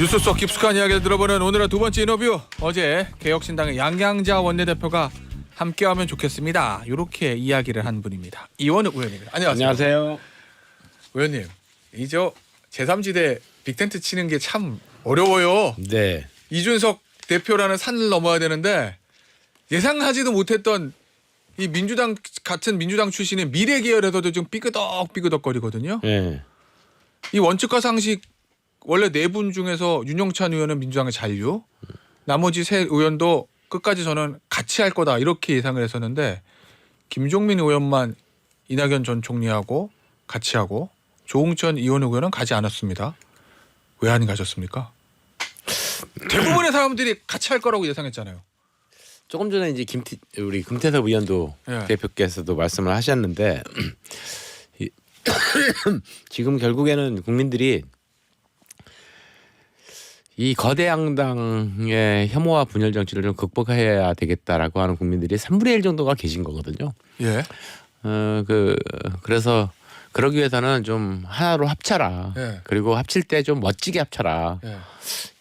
뉴스 속 깊숙한 이야기를 들어보는 오늘의 두 번째 인터뷰. 어제 개혁신당의 양양자 원내대표가 함께하면 좋겠습니다. 이렇게 이야기를 한 분입니다. 이원욱 의원입니다. 안녕하세요. 안녕하세요. 의원님, 이저 제3지대 빅텐트 치는 게 참 어려워요. 네. 이준석 대표라는 산을 넘어야 되는데 예상하지도 못했던 이 민주당 같은 민주당 출신의 미래계열에서도 좀 삐그덕거리거든요. 네. 이 원칙과 상식 원래 네 분 중에서 윤영찬 의원은 민주당의 잔류, 나머지 세 의원도 끝까지 저는 같이 할 거다 이렇게 예상을 했었는데 김종민 의원만 이낙연 전 총리하고 같이 하고 조홍천 이원욱 의원은 가지 않았습니다. 왜 안 가셨습니까? 대부분의 사람들이 같이 할 거라고 예상했잖아요. 조금 전에 이제 우리 금태섭 의원도 예. 대표께서도 말씀을 하셨는데 지금 결국에는 국민들이 이 거대 양당의 혐오와 분열 정치를 좀 극복해야 되겠다라고 하는 국민들이 3분의 1 정도가 계신 거거든요. 예. 그래서 그러기 위해서는 좀 하나로 합쳐라. 예. 그리고 합칠 때 좀 멋지게 합쳐라. 예.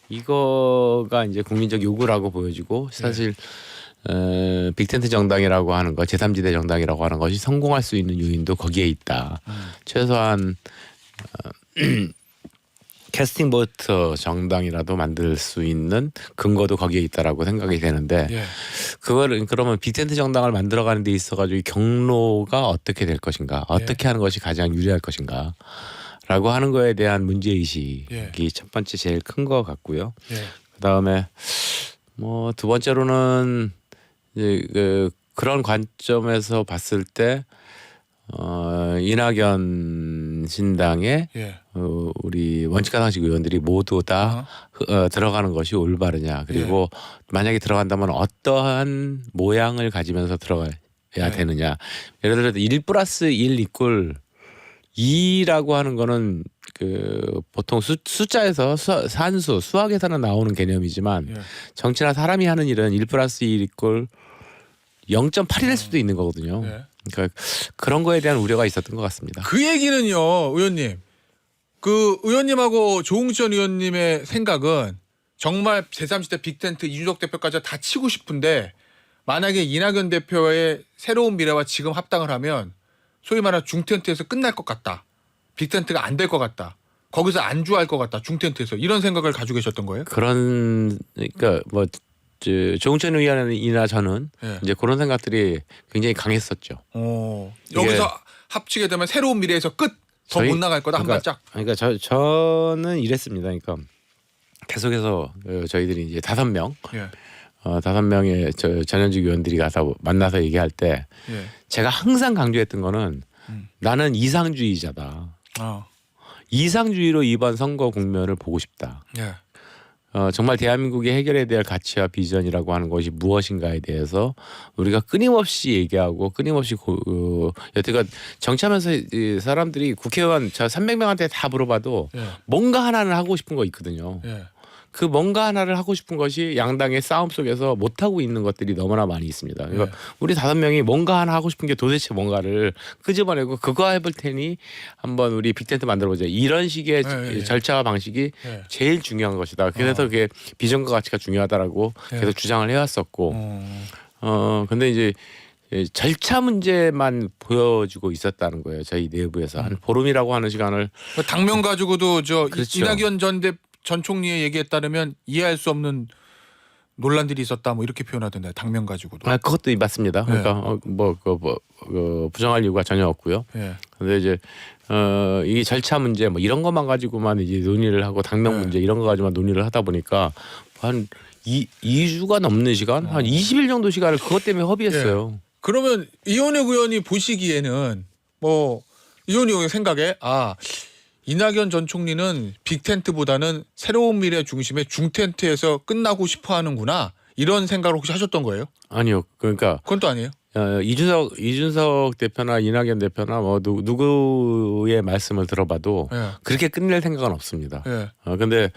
이거가 이제 국민적 요구라고 보여지고 사실 빅텐트 정당이라고 하는 거, 제3지대 정당이라고 하는 것이 성공할 수 있는 요인도 거기에 있다. 최소한 캐스팅 보트 정당이라도 만들 수 있는 근거도 거기에 있다라고 생각이 되는데 예. 그거를 그러면 빅텐트 정당을 만들어가는 데 있어가지고 이 경로가 어떻게 될 것인가, 어떻게 하는 것이 가장 유리할 것인가. 라고 하는 거에 대한 문제의식이 예. 첫 번째 제일 큰 것 같고요. 예. 그다음에 뭐 두 번째로는 이제 그런 관점에서 봤을 때 이낙연 신당의 예. 우리 원칙과 상식 의원들이 모두 다 들어가는 것이 올바르냐. 그리고 만약에 들어간다면 어떠한 모양을 가지면서 들어가야 되느냐. 예를 들어서 1+1 이꼴 2라고 하는 거는 보통 숫자에서 산수, 수학에서는 나오는 개념이지만 예. 정치나 사람이 하는 일은 1+1 이꼴 0.8일 수도 있는 거거든요. 예. 그러니까 그런 거에 대한 우려가 있었던 것 같습니다. 그 얘기는요, 의원님. 그 의원님하고 조홍천 의원님의 생각은 정말 제3지대 빅텐트 이준석 대표까지 다 치고 싶은데 만약에 이낙연 대표의 새로운 미래와 지금 합당을 하면 소위 말하는 중텐트에서 끝날 것 같다. 빅텐트가 안 될 것 같다. 거기서 안주할 것 같다. 중텐트에서 이런 생각을 가지고 계셨던 거예요? 그러니까 뭐 조홍천 의원이나 저는 예. 이제 그런 생각들이 굉장히 강했었죠. 여기서 합치게 되면 새로운 미래에서 끝. 더 못 나갈 거다. 한 발짝. 그러니까 저는 이랬습니다. 그러니까 계속해서 저희들이 이제 5명, 예. 5명의 전현직 의원들이 가서 만나서 얘기할 때 예. 제가 항상 강조했던 거는 나는 이상주의자다. 이상주의로 이번 선거 국면을 보고 싶다. 예. 정말 대한민국의 해결해야 될 가치와 비전이라고 하는 것이 무엇인가에 대해서 우리가 끊임없이 얘기하고 끊임없이 여태껏 정치하면서 이 사람들이 국회의원 저 300명한테 다 물어봐도 예. 뭔가 하나는 하고 싶은 거 있거든요. 예. 그 뭔가 하나를 하고 싶은 것이 양당의 싸움 속에서 못하고 있는 것들이 너무나 많이 있습니다. 그러니까 우리 5명이 뭔가 하나 하고 싶은 게 도대체 뭔가를 끄집어내고 그거 해볼 테니 한번 우리 빅텐트 만들어보자. 이런 식의 절차와 방식이 제일 중요한 것이다. 그래서 그게 비전과 가치가 중요하다라고 계속 주장을 해왔었고 근데 이제 절차 문제만 보여주고 있었다는 거예요. 저희 내부에서 한 보름이라고 하는 시간을 당면 가지고도 그렇죠. 이낙연 전 총리의 얘기에 따르면 이해할 수 없는 논란들이 있었다 뭐 이렇게 표현하던데 당면 가지고도. 그것도 맞습니다. 그러니까 부정할 이유가 전혀 없고요. 예. 근데 이제 이 절차 문제 뭐 이런 것만 가지고만 이제 논의를 하고 당면 문제 이런 거 가지고만 논의를 하다 보니까 한 2주가 넘는 시간, 한 20일 정도 시간을 그것 때문에 허비했어요. 예. 그러면 이원욱 의원이 보시기에는 뭐 이원욱 의원의 생각에 이낙연 전 총리는 빅텐트보다는 새로운 미래 중심의 중텐트에서 끝나고 싶어 하는구나. 이런 생각을 혹시 하셨던 거예요? 아니요. 그러니까 그건 또 아니에요. 이준석 대표나 이낙연 대표나 뭐 누구의 말씀을 들어봐도 그렇게 끝낼 생각은 없습니다. 근데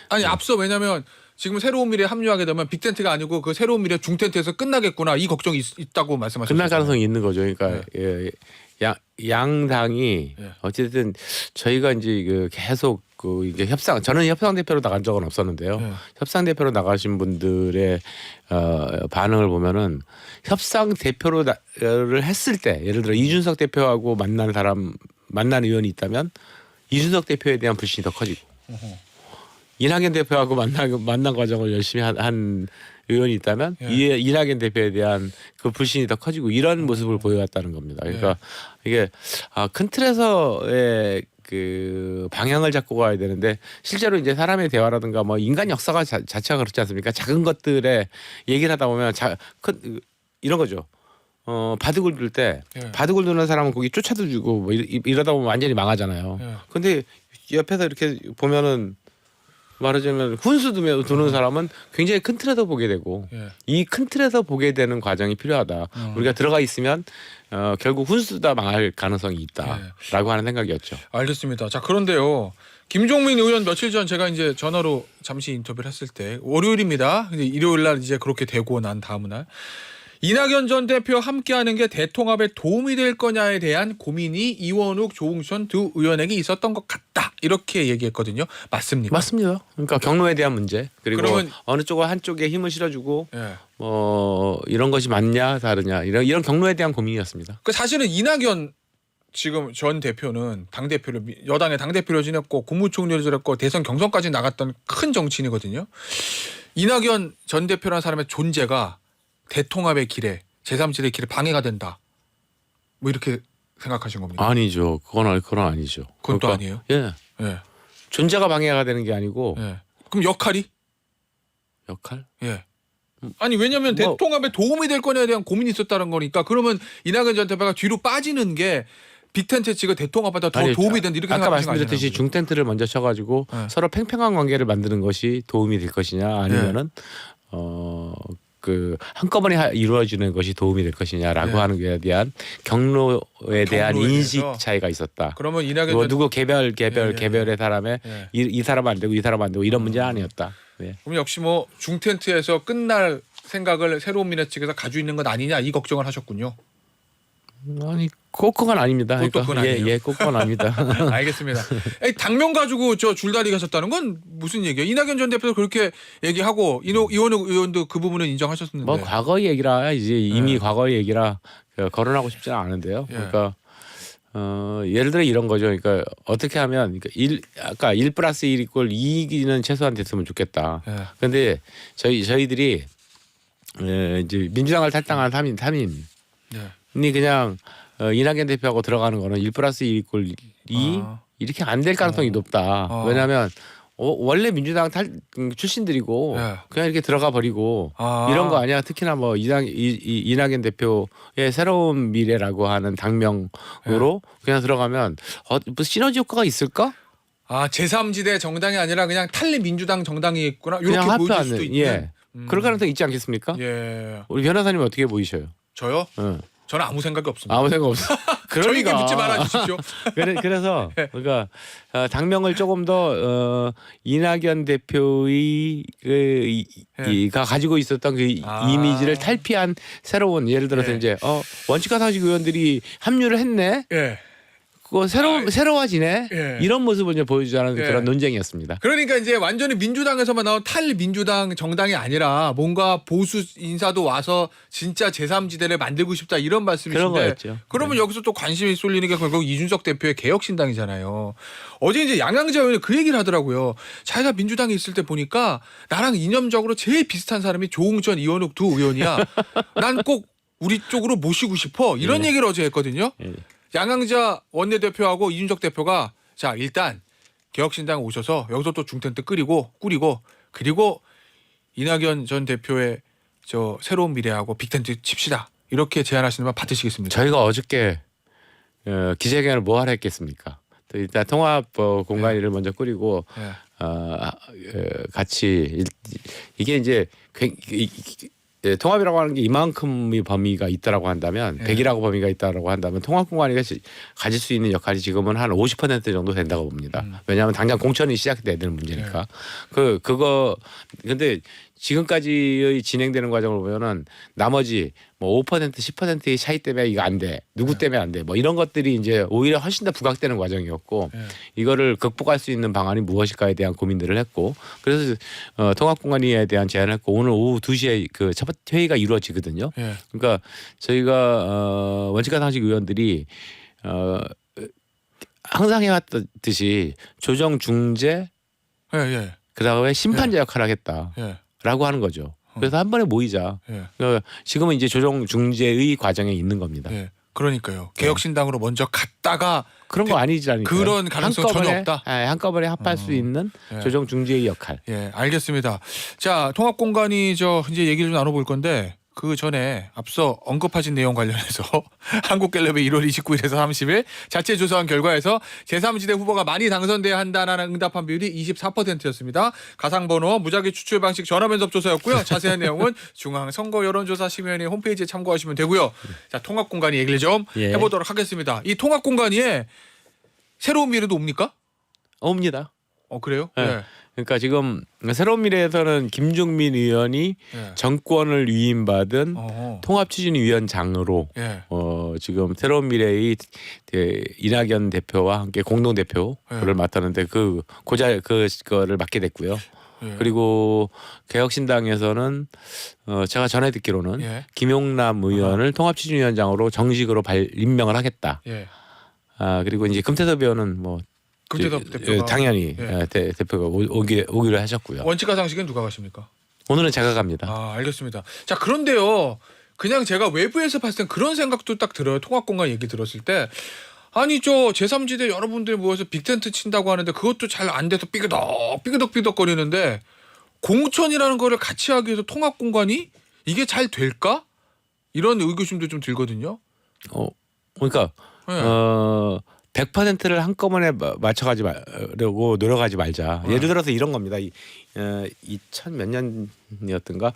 앞서 왜냐면 지금 새로운 미래에 합류하게 되면 빅텐트가 아니고 그 새로운 미래 중텐트에서 끝나겠구나. 이 걱정이 있다고 말씀하셨어요. 끝날 가능성이 있는 거죠. 그러니까 양당이 어쨌든 저희가 이제 계속 이게 저는 협상 대표로 나간 적은 없었는데요. 네. 협상 대표로 나가신 분들의 반응을 보면은 협상 대표를 했을 때 예를 들어 이준석 대표하고 만난 의원이 있다면 이준석 대표에 대한 불신이 더 커지고 이낙연 대표하고 만난 과정을 열심히 한 의원이 있다면 이낙연 대표에 대한 그 불신이 더 커지고 이런 모습을 보여왔다는 겁니다. 그러니까 이게 큰 틀에서의 그 방향을 잡고 가야 되는데 실제로 이제 사람의 대화라든가 뭐 인간 역사가 자체가 그렇지 않습니까? 작은 것들에 얘기를 하다 보면 이런 거죠. 바둑을 둘 때 바둑을 두는 사람은 거기 쫓아도 주고 뭐 이러다 보면 완전히 망하잖아요. 근데 옆에서 이렇게 보면은 말하자면 훈수 두는 사람은 굉장히 큰 틀에서 보게 되고 이 큰 틀에서 보게 되는 과정이 필요하다. 우리가 들어가 있으면 결국 훈수다 망할 가능성이 있다라고 하는 생각이었죠. 알겠습니다. 자, 그런데요. 김종민 의원 며칠 전 제가 이제 전화로 잠시 인터뷰를 했을 때 월요일입니다. 근데 일요일 날 이제 그렇게 되고 난 다음 날 이낙연 전 대표 함께하는 게 대통합에 도움이 될 거냐에 대한 고민이 이원욱, 조웅천 두 의원에게 있었던 것 같다. 이렇게 얘기했거든요. 맞습니까? 맞습니다. 그러니까 경로에 대한 문제 그리고 그러면 어느 쪽은 한쪽에 힘을 실어주고 예. 뭐 이런 것이 맞냐 다르냐 이런 경로에 대한 고민이었습니다. 그 사실은 이낙연 지금 전 대표는 당 대표를 여당의 당 대표를 지냈고 국무총리를 지냈고 대선 경선까지 나갔던 큰 정치인이거든요. 이낙연 전 대표라는 사람의 존재가 대통합의 길에 제3지대 길에 방해가 된다. 뭐 이렇게 생각하신 겁니까? 아니죠. 그건 아니죠. 그건 또 그러니까, 아니에요. 예. 예. 존재가 방해가 되는 게 아니고 예. 그럼 역할이? 역할? 예. 아니 왜냐하면 뭐, 대통합에 도움이 될 거냐에 대한 고민이 있었다는 거니까 그러면 이낙연 전 대표가 뒤로 빠지는 게 빅텐트 측의 대통합보다 더 도움이 된다 이렇게 아까 생각하시는 말씀드렸듯이 중텐트를 먼저 쳐가지고 네. 서로 팽팽한 관계를 만드는 것이 도움이 될 것이냐 아니면은 그 한꺼번에 이루어지는 것이 도움이 될 것이냐라고 하는 것에 대한 경로에 대한 인식 차이가 있었다. 그러면 이낙연 뭐 전 누구 개별의 사람의 이 사람 안 되고 이 사람 안 되고 이런 문제는 아니었다. 네. 그럼 역시 뭐 중텐트에서 끝날 생각을 새로운 미래 측에서 가지고 있는 것 아니냐 이 걱정을 하셨군요. 아니 그건 아닙니다. 그것도 그건 아니에요? 꼭 그건 아닙니다. 알겠습니다. 에이, 당면 가지고 저 줄다리 가셨다는 건 무슨 얘기예요? 이낙연 전 대표도 그렇게 얘기하고 이원욱 의원도 그 부분은 인정하셨는데. 뭐 과거의 얘기라 이제 이미 과거의 얘기라 거론하고 싶지는 않은데요. 그러니까 예를 들어 이런 거죠. 그러니까 어떻게 하면 아까 1 플러스 1 이퀄 2는 최소한 됐으면 좋겠다. 그런데 저희들이 이제 민주당을 탈당한 3인이 그냥 이낙연 대표하고 들어가는 거는 1 플러스 1 이퀄 2 이렇게 안 될 가능성이 높다. 왜냐하면 원래 민주당 출신들이고 그냥 이렇게 들어가 버리고 이런 거 아니야. 특히나 뭐 이낙연 대표의 새로운 미래라고 하는 당명으로 그냥 들어가면 무슨 시너지 효과가 있을까? 제3지대 정당이 아니라 그냥 탈리 민주당 정당이 있구나. 그냥 이렇게 보여줄 합의하는 수도 있는. 그럴 가능성이 있지 않겠습니까? 예. 우리 변호사님 어떻게 보이셔요? 저요? 저는 아무 생각이 없습니다. 아무 생각 없어. 저에게 묻지 말아 주십시오. 그래서 그러니까 당명을 조금 더 이낙연 대표의 가 가지고 있었던 그 이미지를 탈피한 새로운 예를 들어서 이제 원칙과 상식 의원들이 합류를 했네. 그거 새로워지네. 이런 모습을 이제 보여주자는 그런 논쟁이었습니다. 그러니까 이제 완전히 민주당에서만 나온 탈민주당 정당이 아니라 뭔가 보수 인사도 와서 진짜 제3지대를 만들고 싶다 이런 말씀이신데 그런 거였죠. 그러면 여기서 또 관심이 쏠리는 게 결국 이준석 대표의 개혁신당이잖아요. 어제 이제 양양자 의원이 그 얘기를 하더라고요. 자기가 민주당에 있을 때 보니까 나랑 이념적으로 제일 비슷한 사람이 조웅천, 이원욱 두 의원이야. 난 꼭 우리 쪽으로 모시고 싶어. 이런 얘기를 어제 했거든요. 양양자 원내대표하고 이준석 대표가 자 일단 개혁신당 오셔서 여기서 또 중텐트 꾸리고 그리고 이낙연 전 대표의 저 새로운 미래하고 빅텐트 칩시다. 이렇게 제안하시는 분 받으시겠습니까? 저희가 어저께 기자회견을 뭐 하라 했겠습니까? 또 일단 통합 공간을 먼저 꾸리고 같이 이게 이제 통합이라고 하는 게 이만큼의 범위가 있다라고 한다면 100이라고 범위가 있다라고 한다면 통합 공간이 가질 수 있는 역할이 지금은 한 50% 정도 된다고 봅니다. 왜냐하면 당장 공천이 시작돼야 되는 문제니까. 근데 지금까지의 진행되는 과정을 보면은 나머지 뭐 5% 10%의 차이 때문에 이거 안 돼. 누구 때문에 안 돼. 뭐 이런 것들이 이제 오히려 훨씬 더 부각되는 과정이었고 이거를 극복할 수 있는 방안이 무엇일까에 대한 고민들을 했고 그래서 통합공간위에 대한 제안을 했고 오늘 오후 2시에 그 첫 번째 회의가 이루어지거든요. 그러니까 저희가 원칙과 상식 의원들이 항상 해왔듯이 조정 중재 그다음에 심판자 역할을 하겠다라고 하는 거죠. 그래서 한 번에 모이자. 그러니까 지금은 이제 조정 중재의 과정에 있는 겁니다. 그러니까요. 개혁신당으로 먼저 갔다가 그런 거 아니지라니까. 그런 가능성 전혀 없다. 한꺼번에 합할 수 있는 조정 중재의 역할. 알겠습니다. 자, 통합공간이 이제 얘기를 좀 나눠볼 건데 그 전에 앞서 언급하신 내용 관련해서 한국갤럽이 1월 29일에서 30일 자체 조사한 결과에서 제3지대 후보가 많이 당선돼야 한다는 응답한 비율이 24%였습니다. 가상번호, 무작위 추출 방식 전화면접 조사였고요. 자세한 내용은 중앙선거여론조사심의위원회 홈페이지에 참고하시면 되고요. 자, 통합공간이 얘기를 좀 해보도록 하겠습니다. 이 통합공간이에 새로운 미래도 옵니까? 옵니다. 그래요? 그러니까 지금 새로운 미래에서는 김종민 의원이 정권을 위임받은 통합추진위원장으로 지금 새로운 미래의 이낙연 대표와 함께 공동 대표를 맡았는데 그거를 맡게 됐고요. 그리고 개혁신당에서는 제가 전해 듣기로는 김용남 의원을 통합추진위원장으로 정식으로 임명을 하겠다. 그리고 이제 금태섭 의원은 뭐 금태섭 대표가 당연히 대표가 오기로 하셨고요. 원칙과 상식은 누가 가십니까? 오늘은 제가 갑니다. 알겠습니다. 자, 그런데요. 그냥 제가 외부에서 봤을 땐 그런 생각도 딱 들어요. 통합공간 얘기 들었을 때. 아니 제3지대 여러분들 모여서 빅텐트 친다고 하는데 그것도 잘 안 돼서 삐그덕 거리는데 공천이라는 거를 같이 하기 위해서 통합공간이 이게 잘 될까? 이런 의구심도 좀 들거든요. 그러니까 100%를 한꺼번에 맞춰가지 말려고 노력하지 말자. 예를 들어서 이런 겁니다. 2000 몇 년이었던가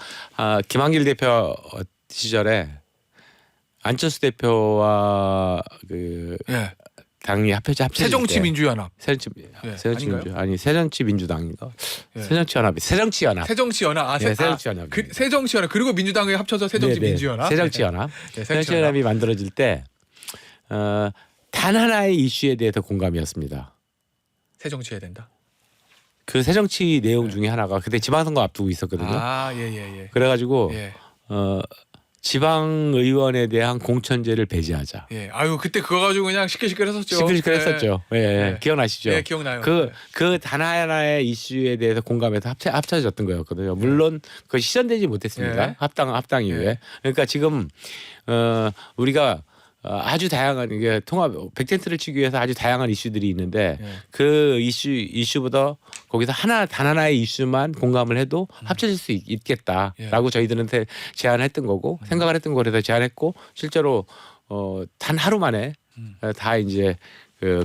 김한길 대표 시절에 안철수 대표와 당이 합쳐질 때 새정치민주연합. 새정치민주당인가? 새정치연합. 새정치연합. 새정치연합. 그리고 민주당이 합쳐서 새정치민주연합. 새정치연합. 새정치연합이 만들어질 때 단 하나의 이슈에 대해서 공감이었습니다. 새정치해야 된다. 그 새정치 내용 중에 하나가 그때 지방선거 앞두고 있었거든요. 그래가지고 지방의원에 대한 공천제를 배제하자. 그때 그거 가지고 그냥 시끌시끌 했었죠. 했었죠. 기억나시죠? 기억나요. 그 단 하나의 이슈에 대해서 공감해서 합쳐졌던 거였거든요. 물론 그 실현되지 못했습니다. 합당 이후에. 그러니까 지금 우리가 아주 다양한 이게 통합 빅텐트를 치기 위해서 아주 다양한 이슈들이 있는데 그 이슈보다 거기서 단 하나의 이슈만 공감을 해도 합쳐질 수 있겠다라고 저희들한테 제안했던 거고 생각을 했던 거라서 제안했고 실제로 단 하루 만에 다 이제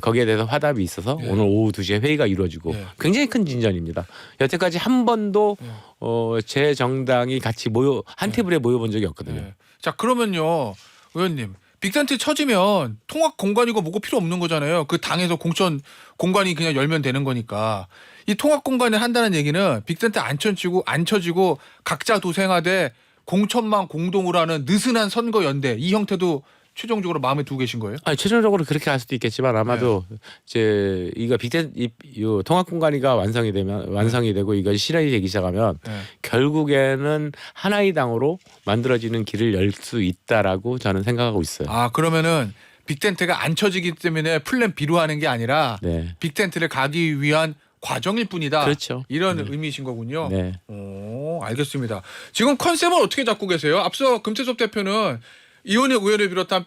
거기에 대해서 화답이 있어서 오늘 오후 2시에 회의가 이루어지고 굉장히 큰 진전입니다. 여태까지 한 번도 제 정당이 같이 한 테이블에 모여본 적이 없거든요. 자, 그러면요 의원님. 빅텐트 쳐지면 통합 공간이고 뭐고 필요 없는 거잖아요. 그 당에서 공천 공간이 그냥 열면 되는 거니까. 이 통합 공간을 한다는 얘기는 빅텐트 안 쳐지고 각자 도생하되 공천만 공동으로 하는 느슨한 선거 연대 이 형태도 최종적으로 마음에 두고 계신 거예요? 최종적으로 그렇게 할 수도 있겠지만 아마도 이제 이거 통합 공간이가 완성이 되고 이것이 실현이 되기 시작하면 결국에는 하나의 당으로 만들어지는 길을 열 수 있다라고 저는 생각하고 있어요. 그러면은 빅텐트가 안 쳐지기 때문에 플랜 B로 하는 게 아니라 빅텐트를 가기 위한 과정일 뿐이다. 그렇죠. 이런 의미이신 거군요. 알겠습니다. 지금 컨셉은 어떻게 잡고 계세요? 앞서 금태섭 대표는 이원혁 의원을 비롯한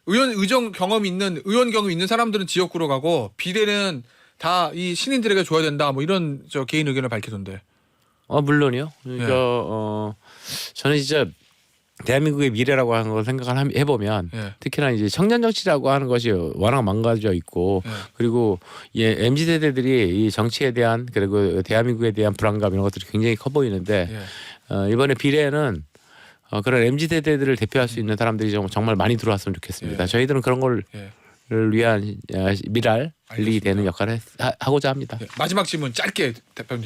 의원 경험이 있는 사람들은 지역구로 가고 비례는 다 이 신인들에게 줘야 된다. 뭐 이런 개인 의견을 밝히던데. 물론이요. 그러니까 저는 진짜 대한민국의 미래라고 하는 걸 생각을 해보면 특히나 이제 청년 정치라고 하는 것이 워낙 망가져 있고 그리고 MZ 세대들이 이 정치에 대한 그리고 대한민국에 대한 불안감 이런 것들이 굉장히 커 보이는데 이번에 비례는 그런 MZ 세대들을 대표할 수 있는 사람들이 정말 많이 들어왔으면 좋겠습니다. 저희들은 그런 걸 위한 미랄이 되는 역할을 하고자 합니다. 마지막 질문 짧게 답변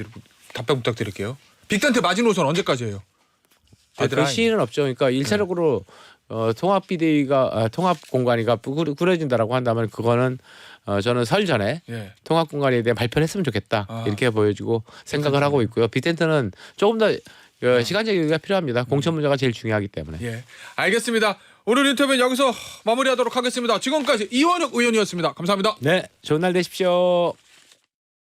부탁드릴게요. 빅텐트 마지노선 언제까지예요? 그 데드라인. 시일은 없죠. 그러니까 일차적으로 통합 비대위가 통합 공관위가 꾸려진다라고 한다면 그거는 저는 설 전에 예. 통합 공관위에 대한 발표를 했으면 좋겠다 아. 이렇게 보여지고 생각을 하고 있고요. 빅텐트는 조금 더 시간적 여유가 필요합니다. 공천 문제가 제일 중요하기 때문에. 예. 알겠습니다. 오늘 인터뷰는 여기서 마무리하도록 하겠습니다. 지금까지 이원혁 의원이었습니다. 감사합니다. 네, 좋은 날 되십시오.